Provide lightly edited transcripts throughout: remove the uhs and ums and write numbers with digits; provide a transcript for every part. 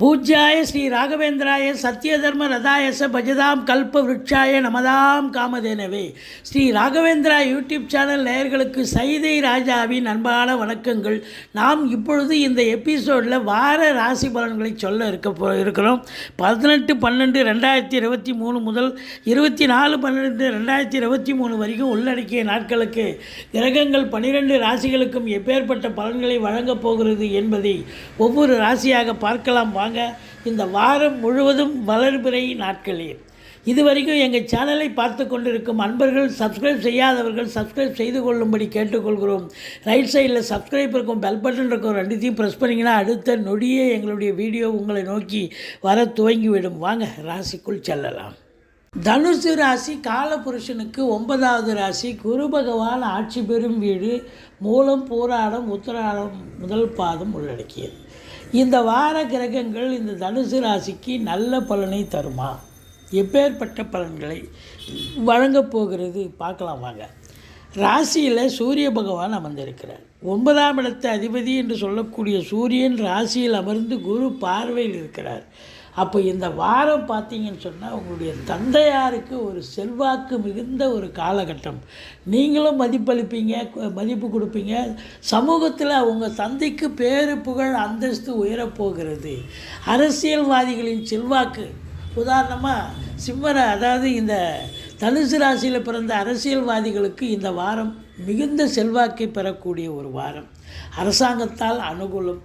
பூஜ்யாய ஸ்ரீ ராகவேந்திராய சத்யதர்ம ரதாயச பஜதாம் கல்ப விருட்சாய நமதாம் காமதேனவே. Sri Raghavendra YouTube channel நேயர்களுக்கு சைதை ராஜாவின் அன்பான வணக்கங்கள். நாம் இப்பொழுது இந்த எபிசோடில் வார ராசி பலன்களை சொல்ல இருக்கிறோம். 18/12/2023 முதல் 24/12/2023 வரைக்கும் உள்ளடக்கிய நாட்களுக்கு கிரகங்கள் 12 ராசிகளுக்கும் எப்பேற்பட்ட பலன்களை வழங்கப் போகிறது என்பதை ஒவ்வொரு ராசியாக பார்க்கலாம். இந்த வாரம் முழுவதும் வளர்பிறை நாட்களே. இதுவரைக்கும் எங்கள் சேனலை பார்த்து கொண்டிருக்கும் அன்பர்கள், சப்ஸ்கிரைப் செய்யாதவர்கள் சப்ஸ்கிரைப் செய்து கொள்ளும்படி கேட்டுக்கொள்கிறோம். ரைட் சைடில் சப்ஸ்கிரைப் இருக்கும், பெல் பட்டன் இருக்கும், ரெண்டுத்தையும் ப்ரெஸ் பண்ணிங்கன்னா அடுத்த நொடியே எங்களுடைய வீடியோ உங்களை நோக்கி வர துவங்கிவிடும். வாங்க ராசிக்குள் செல்லலாம். தனுசு ராசி காலபுருஷனுக்கு 9வது ராசி. குரு பகவான் ஆட்சி பெறும் வீடு. மூலம், பூராடம், உத்திராடம் முதல் பாதம் உள்ளடக்கியது. இந்த வார கிரகங்கள் இந்த தனுசு ராசிக்கு நல்ல பலனை தருமா? எப்பேற்பட்ட பலன்களை வழங்கப் போகிறது பார்க்கலாம் வாங்க. ராசியில் சூரிய பகவான் அமர்ந்திருக்கிறார். 9ஆம் இடத்து அதிபதி என்று சொல்லக்கூடிய சூரியன் ராசியில் அமர்ந்து குரு பார்வையில் இருக்கிறார். அப்போ இந்த வாரம் பார்த்தீங்கன்னு சொன்னால் உங்களுடைய தந்தையாருக்கு ஒரு செல்வாக்கு மிகுந்த ஒரு காலகட்டம். நீங்களும் மதிப்பு கொடுப்பீங்க. சமூகத்தில் உங்கள் தந்தைக்கு பேரு புகழ் அந்தஸ்து உயரப்போகிறது. அரசியல்வாதிகளின் செல்வாக்கு, உதாரணமாக அதாவது இந்த தனுசு ராசியில் பிறந்த அரசியல்வாதிகளுக்கு இந்த வாரம் மிகுந்த செல்வாக்கை பெறக்கூடிய ஒரு வாரம். அரசாங்கத்தால் அனுகூலம்.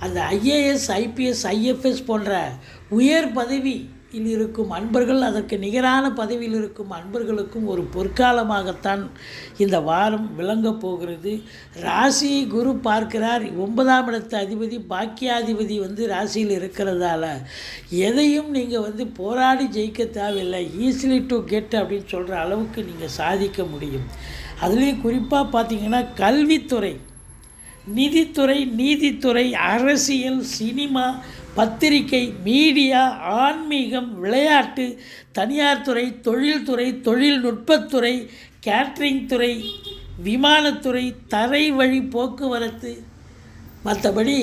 அந்த IAS, IPS, IFS போன்ற உயர் பதவியில் இருக்கும் அன்பர்கள், அதற்கு நிகரான பதவியில் இருக்கும் அன்பர்களுக்கும் ஒரு பொற்காலமாகத்தான் இந்த வாரம் விளங்கப் போகிறது. ராசி குரு பார்க்கிறார். 9ஆம் இடத்து அதிபதி பாக்கியாதிபதி ராசியில் இருக்கிறதால எதையும் நீங்கள் போராடி ஜெயிக்க தேவையில்லை. ஈஸிலி டு கெட் அப்படின்னு சொல்கிற அளவுக்கு நீங்கள் சாதிக்க முடியும். அதுலேயும் குறிப்பாக பார்த்தீங்கன்னா கல்வித்துறை, நிதித்துறை, நீதித்துறை, அரசியல், சினிமா, பத்திரிகை, மீடியா, ஆன்மீகம், விளையாட்டு, தனியார் துறை, தொழில்துறை, தொழில்நுட்பத்துறை, கேட்ரிங் துறை, விமானத்துறை, தரை வழி போக்குவரத்து, மற்றபடி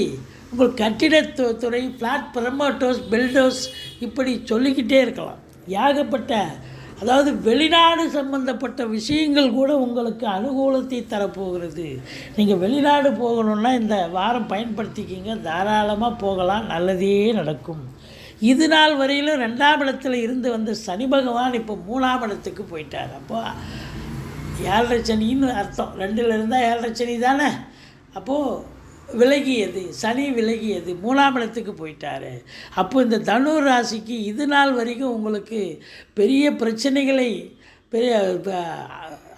உங்கள் கட்டிடத்துறை, ஃப்ளாட் ப்ரமோட்டர்ஸ், பில்டர்ஸ், இப்படி சொல்லிக்கிட்டே இருக்கலாம். ஏகப்பட்ட, அதாவது வெளிநாடு சம்பந்தப்பட்ட விஷயங்கள் கூட உங்களுக்கு அனுகூலத்தை தரப்போகிறது. நீங்கள் வெளிநாடு போகணுன்னா இந்த வாரம் பயன்படுத்திக்கிங்க. தாராளமாக போகலாம், நல்லதே நடக்கும். இது நாள் வரையிலும் 2ஆம் இடத்துல இருந்து வந்த சனி பகவான் இப்போ 3ஆம் இடத்துக்கு போயிட்டார். அப்போ 7.5 சனின்னு அர்த்தம். 2ல் இருந்தால் 7.5 சனி தானே. அப்போது விலகியது, சனி விலகியது, 3ஆம் இடத்துக்கு போயிட்டார். அப்போ இந்த தனுர் ராசிக்கு இது நாள் வரைக்கும் உங்களுக்கு பெரிய பிரச்சனைகளை,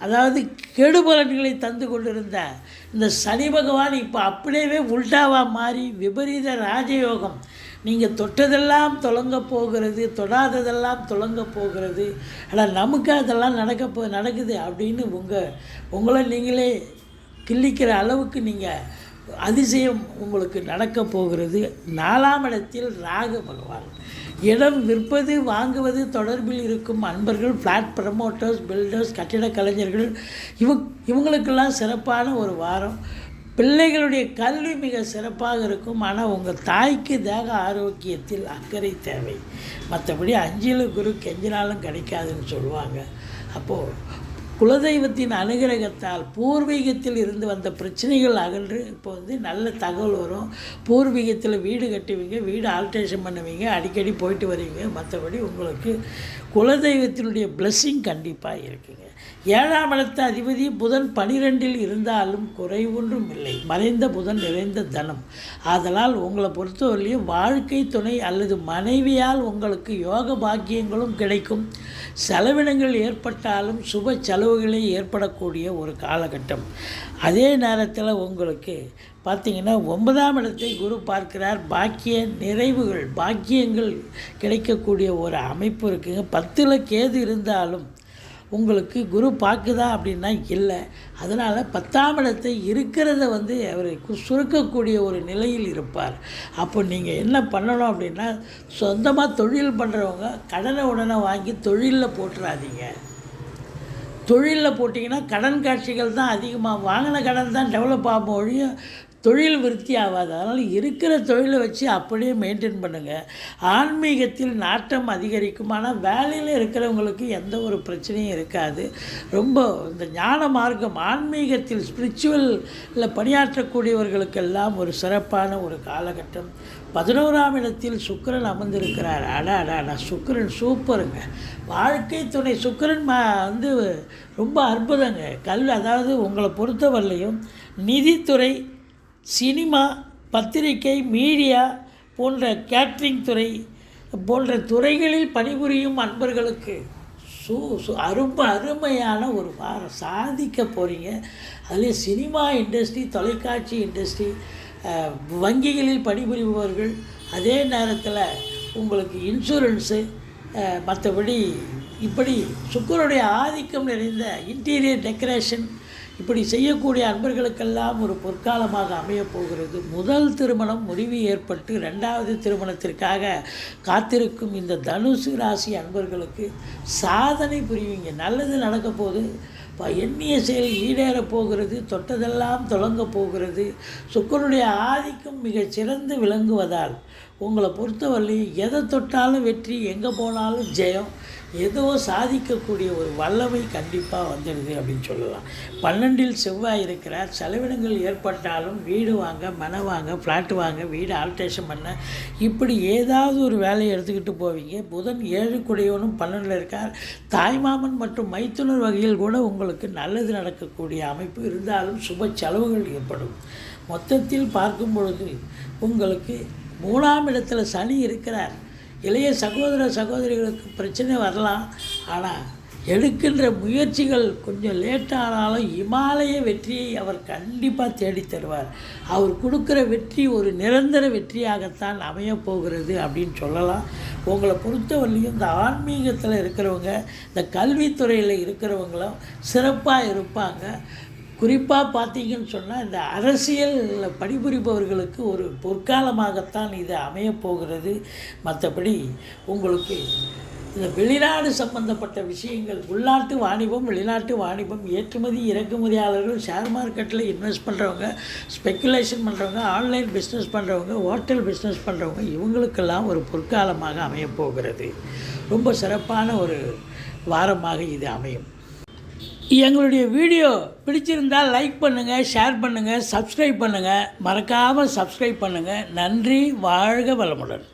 அதாவது கெடுபலன்களை தந்து கொண்டிருந்த இந்த சனி பகவான் இப்போ அப்படியே உல்டாவாக மாறி விபரீத ராஜயோகம். நீங்கள் தொட்டதெல்லாம் தொடங்க போகிறது, தொடாததெல்லாம் தொடங்க போகிறது. ஆனால் நமக்கு அதெல்லாம் நடக்குது அப்படின்னு உங்களை நீங்களே கிள்ளிக்கிற அளவுக்கு நீங்கள் அதிசயம் உங்களுக்கு நடக்க போகிறது. 4ஆம் இடத்தில் ராகு பகவான். இடம் விற்பது, வாங்குவது தொடர்பில் இருக்கும் அன்பர்கள், ஃப்ளாட் ப்ரமோட்டர்ஸ், பில்டர்ஸ், கட்டிட கலைஞர்கள், இவங்களுக்கெல்லாம் சிறப்பான ஒரு வாரம். பிள்ளைகளுடைய கல்வி மிக சிறப்பாக இருக்கும். ஆனால் உங்கள் தாய்க்கு தேக ஆரோக்கியத்தில் அக்கறை தேவை. மற்றபடி 5ல் குரு கெஞ்சினாலும் கிடைக்காதுன்னு சொல்லுவாங்க. அப்போது குலதெய்வத்தின் அனுகிரகத்தால் பூர்வீகத்தில் இருந்து வந்த பிரச்சனைகள் அகன்று இப்போ நல்ல தகவல் வரும். பூர்வீகத்தில் வீடு கட்டுவீங்க, வீடு ஆல்ட்ரேஷன் பண்ணுவீங்க, அடிக்கடி போயிட்டு வருவீங்க. மற்றபடி உங்களுக்கு குலதெய்வத்தினுடைய பிளெஸ்ஸிங் கண்டிப்பாக இருக்குங்க. 7ஆம் இடத்து அதிபதி புதன் 12ல் இருந்தாலும் குறை ஒன்றும் இல்லை. மறைந்த புதன் நிறைந்த தனம். ஆதலால் உங்களை பொறுத்தவரையிலையும் வாழ்க்கை துணை அல்லது மனைவியால் உங்களுக்கு யோக பாக்கியங்களும் கிடைக்கும். செலவினங்கள் ஏற்பட்டாலும் சுப செலவுகளே ஏற்படக்கூடிய ஒரு காலகட்டம். அதே நேரத்தில் உங்களுக்கு பார்த்திங்கன்னா 9ஆம் இடத்தை குரு பார்க்கிறார். பாக்கிய நிறைவுகள், பாக்கியங்கள் கிடைக்கக்கூடிய ஒரு அமைப்பு இருக்குங்க. 10ல் கேது இருந்தாலும் உங்களுக்கு குரு பார்க்குதா அப்படின்னா இல்லை. அதனால் 10ஆம் இடத்தை இருக்கிறத அவரை சுருக்கக்கூடிய ஒரு நிலையில் இருப்பார். அப்போ நீங்கள் என்ன பண்ணணும் அப்படின்னா, சொந்தமாக தொழில் பண்ணுறவங்க கடனை உடனே வாங்கி தொழிலில் போட்டுறாதீங்க. தொழிலில் போட்டிங்கன்னா கடன் காட்சிகள் தான் அதிகமாக, வாங்கின கடன் தான் டெவலப் ஆகும் ஒழிய தொழில் விருத்தி ஆகாது. அதனால் இருக்கிற தொழிலை வச்சு அப்படியே மெயின்டைன் பண்ணுங்கள். ஆன்மீகத்தில் நாட்டம் அதிகரிக்கும். ஆனால் வேலையில் இருக்கிறவங்களுக்கு எந்த ஒரு பிரச்சனையும் இருக்காது. ரொம்ப இந்த ஞான மார்க்கம் ஆன்மீகத்தில் ஸ்பிரிச்சுவலில் பணியாற்றக்கூடியவர்களுக்கெல்லாம் ஒரு சிறப்பான ஒரு காலகட்டம். 11ஆம் இடத்தில் சுக்கிரன் அமர்ந்திருக்கிறார். அடா சுக்கிரன் சூப்பருங்க. வாழ்க்கை துணை சுக்கிரன் வந்து ரொம்ப அற்புதங்க. அதாவது உங்களை பொறுத்தவரையிலையும் நிதித்துறை, சினிமா, பத்திரிகை, மீடியா போன்ற கேட்ரிங் துறை போன்ற துறைகளில் பணிபுரியும் அன்பர்களுக்கு ரொம்ப அருமையான ஒரு வாரம். சாதிக்க போகிறீங்க. அதுலேயும் சினிமா இண்டஸ்ட்ரி, தொலைக்காட்சி இண்டஸ்ட்ரி, வங்கிகளில் பணிபுரிபவர்கள், அதே நேரத்தில் உங்களுக்கு இன்சூரன்ஸு, மற்றபடி இப்படி சுக்கிரனுடைய ஆதிக்கம் நிறைந்த இன்டீரியர் டெக்கரேஷன் இப்படி செய்யக்கூடிய அன்பர்களுக்கெல்லாம் ஒரு பொற்காலமாக அமையப் போகிறது. முதல் திருமணம் முறிவு ஏற்பட்டு 2வது திருமணத்திற்காக காத்திருக்கும் இந்த தனுசு ராசி அன்பர்களுக்கு சாதனை புரிவீங்க. நல்லது நடக்க போகுது. எண்ணிய செயல் ஈடேறப் போகிறது. தொட்டதெல்லாம் தொடங்க போகிறது. சுக்கிரனுடைய ஆதிக்கம் மிகச் சிறந்து விளங்குவதால் உங்களை பொறுத்தவரையிலையும் எதை தொட்டாலும் வெற்றி, எங்கே போனாலும் ஜெயம், ஏதோ சாதிக்கக்கூடிய ஒரு வல்லமை கண்டிப்பாக வந்துடுது அப்படின்னு சொல்லலாம். 12இல் செவ்வாய் இருக்கிறார். செலவினங்கள் ஏற்பட்டாலும் வீடு வாங்க, மனை வாங்க, ஃப்ளாட்டு வாங்க, வீடு ஆல்ட்ரேஷன் பண்ண, இப்படி ஏதாவது ஒரு வேலையை எடுத்துக்கிட்டு போவீங்க. புதன் 7 குடையவனும் 12இல் இருக்கார். தாய்மாமன் மற்றும் மைத்துனர் வகையில் கூட உங்களுக்கு நல்லது நடக்கக்கூடிய அமைப்பு இருந்தாலும் சுப செலவுகள் ஏற்படும். மொத்தத்தில் பார்க்கும் பொழுது உங்களுக்கு 3ஆம் இடத்துல சனி இருக்கிறார். இளைய சகோதரிகளுக்கு பிரச்சனை வரலாம். ஆனால் எடுக்கின்ற முயற்சிகள் கொஞ்சம் லேட்டானாலும் இமாலய வெற்றியை அவர் கண்டிப்பாக தேடித் தருவார். அவர் கொடுக்குற வெற்றி ஒரு நிரந்தர வெற்றியாகத்தான் அமையப்போகிறது அப்படின்னு சொல்லலாம். உங்களை பொறுத்தவரையிலையும் இந்த ஆன்மீகத்தில் இருக்கிறவங்க, இந்த கல்வித்துறையில் இருக்கிறவங்களும் சிறப்பாக இருப்பாங்க. குறிப்பாக பார்த்தீங்கன்னு சொன்னால் இந்த அரசியலில் பணிபுரிபவர்களுக்கு ஒரு பொற்காலமாகத்தான் இது அமையப்போகிறது. மற்றபடி உங்களுக்கு இந்த வெளிநாடு சம்பந்தப்பட்ட விஷயங்கள், உள்நாட்டு வாணிபம், வெளிநாட்டு வாணிபம், ஏற்றுமதி இறக்குமதியாளர்கள், ஷேர் மார்க்கெட்டில் இன்வெஸ்ட் பண்ணுறவங்க, ஸ்பெக்குலேஷன் பண்ணுறவங்க, ஆன்லைன் பிஸ்னஸ் பண்ணுறவங்க, ஹோட்டல் பிஸ்னஸ் பண்ணுறவங்க, இவங்களுக்கெல்லாம் ஒரு பொற்காலமாக அமையப்போகிறது. ரொம்ப சிறப்பான ஒரு வாரமாக இது அமையும். எங்களுடைய வீடியோ பிடிச்சிருந்தால் லைக் பண்ணுங்கள், ஷேர் பண்ணுங்கள், சப்ஸ்கிரைப் பண்ணுங்கள். மறக்காமல் சப்ஸ்கிரைப் பண்ணுங்கள். நன்றி. வாழ்க வளமுடன்.